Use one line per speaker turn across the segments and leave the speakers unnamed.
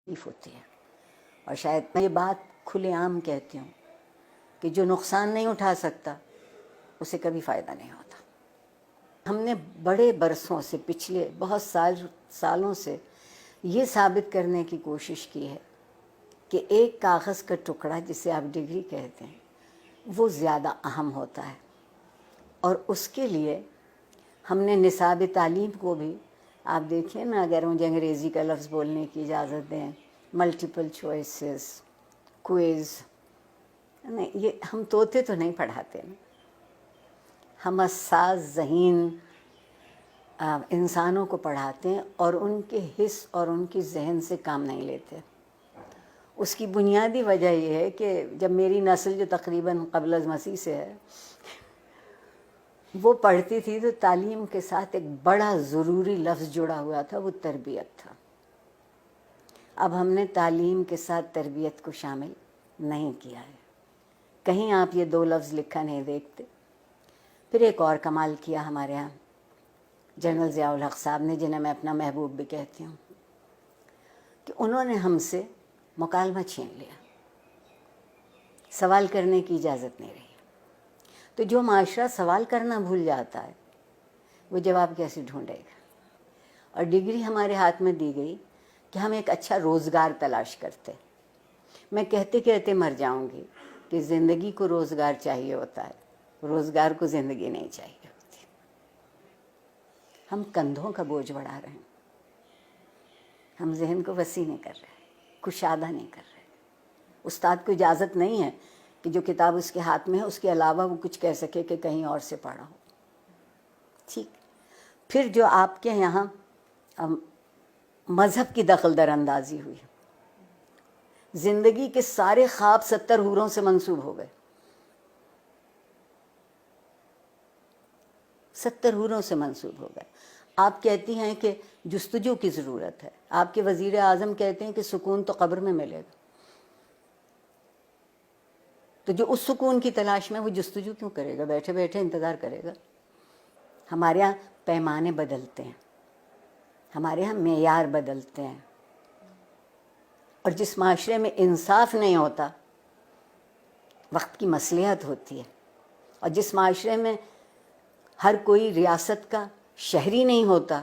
تکلیف ہوتی ہے. اور شاید میں یہ بات کھلے عام کہتی ہوں کہ جو نقصان نہیں اٹھا سکتا اسے کبھی فائدہ نہیں ہوتا. ہم نے بڑے برسوں سے، پچھلے بہت سالوں سے یہ ثابت کرنے کی کوشش کی ہے کہ ایک کاغذ کا ٹکڑا جسے آپ ڈگری کہتے ہیں وہ زیادہ اہم ہوتا ہے. اور اس کے لیے ہم نے نصاب تعلیم کو بھی، آپ دیکھیں نا، اگر مجھے انگریزی کا لفظ بولنے کی اجازت دیں، ملٹیپل چوائسز، کوئز، نہیں، یہ ہم طوطے تو نہیں پڑھاتے نا، ہم حساس ذہین انسانوں کو پڑھاتے ہیں اور ان کے حس اور ان کی ذہن سے کام نہیں لیتے. اس کی بنیادی وجہ یہ ہے کہ جب میری نسل جو تقریباً قبل از مسیح سے ہے وہ پڑھتی تھی تو تعلیم کے ساتھ ایک بڑا ضروری لفظ جڑا ہوا تھا، وہ تربیت تھا. اب ہم نے تعلیم کے ساتھ تربیت کو شامل نہیں کیا ہے. کہیں آپ یہ دو لفظ لکھا نہیں دیکھتے. پھر ایک اور کمال کیا ہمارے ہاں جنرل ضیاء الحق صاحب نے، جنہیں میں اپنا محبوب بھی کہتی ہوں، کہ انہوں نے ہم سے مکالمہ چھین لیا. سوال کرنے کی اجازت نہیں رہی. تو جو معاشرہ سوال کرنا بھول جاتا ہے وہ جواب کیسے ڈھونڈے گا؟ اور ڈگری ہمارے ہاتھ میں دی گئی کہ ہم ایک اچھا روزگار تلاش کرتے. میں کہتے کہتے مر جاؤں گی کہ زندگی کو روزگار چاہیے ہوتا ہے، روزگار کو زندگی نہیں چاہیے ہوتی. ہم کندھوں کا بوجھ بڑھا رہے ہیں، ہم ذہن کو وسیع نہیں کر رہے، کشادہ نہیں کر رہے. استاد کو اجازت نہیں ہے کہ جو کتاب اس کے ہاتھ میں ہے اس کے علاوہ وہ کچھ کہہ سکے کہ کہیں اور سے پڑھا ہو. ٹھیک. پھر جو آپ کے یہاں مذہب کی دخل در اندازی ہوئی، زندگی کے سارے خواب 70 حوروں سے منسوب ہو گئے. 70 حوروں سے منسوب ہو گئے. آپ کہتی ہیں کہ جستجو کی ضرورت ہے، آپ کے وزیر اعظم کہتے ہیں کہ سکون تو قبر میں ملے گا. تو جو اس سکون کی تلاش میں، وہ جستجو کیوں کرے گا؟ بیٹھے بیٹھے انتظار کرے گا. ہمارے یہاں پیمانے بدلتے ہیں، ہمارے یہاں معیار بدلتے ہیں. اور جس معاشرے میں انصاف نہیں ہوتا وقت کی مصلحت ہوتی ہے. اور جس معاشرے میں ہر کوئی ریاست کا شہری نہیں ہوتا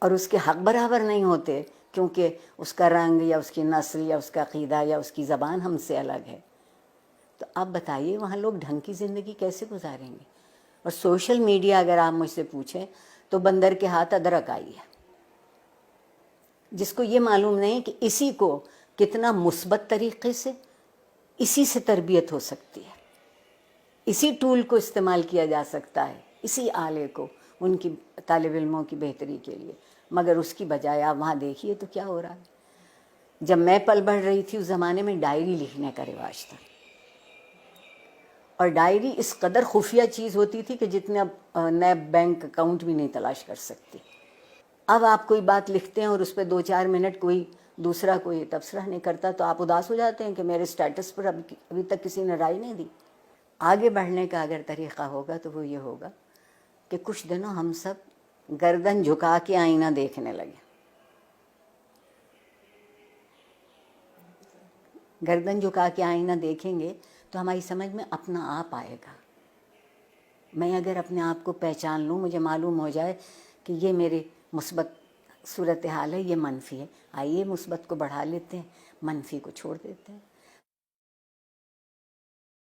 اور اس کے حق برابر نہیں ہوتے کیونکہ اس کا رنگ یا اس کی نسل یا اس کا عقیدہ یا اس کی زبان ہم سے الگ ہے، تو آپ بتائیے وہاں لوگ ڈھنگ کی زندگی کیسے گزاریں گے؟ اور سوشل میڈیا اگر آپ مجھ سے پوچھیں تو بندر کے ہاتھ ادرک آئی ہے. جس کو یہ معلوم نہیں کہ اسی کو کتنا مثبت طریقے سے، اسی سے تربیت ہو سکتی ہے، اسی ٹول کو استعمال کیا جا سکتا ہے، اسی آلے کو ان کی طالب علموں کی بہتری کے لیے. مگر اس کی بجائے آپ وہاں دیکھیے تو کیا ہو رہا ہے. جب میں پل بڑھ رہی تھی اس زمانے میں ڈائری لکھنے کا رواج تھا، اور ڈائری اس قدر خفیہ چیز ہوتی تھی کہ جتنے اب نیب بینک اکاؤنٹ بھی نہیں تلاش کر سکتی. اب آپ کوئی بات لکھتے ہیں اور اس پہ 2-4 منٹ کوئی دوسرا کوئی تبصرہ نہیں کرتا تو آپ اداس ہو جاتے ہیں کہ میرے سٹیٹس پر ابھی تک کسی نے رائے نہیں دی. آگے بڑھنے کا اگر طریقہ ہوگا تو وہ یہ ہوگا کہ کچھ دنوں ہم سب گردن جھکا کے آئینہ دیکھنے لگے. گردن جھکا کے آئینہ دیکھیں گے تو ہماری سمجھ میں اپنا آپ آئے گا. میں اگر اپنے آپ کو پہچان لوں، مجھے معلوم ہو جائے کہ یہ میرے مثبت صورتحال ہے، یہ منفی ہے، آئیے مثبت کو بڑھا لیتے ہیں، منفی کو چھوڑ دیتے ہیں.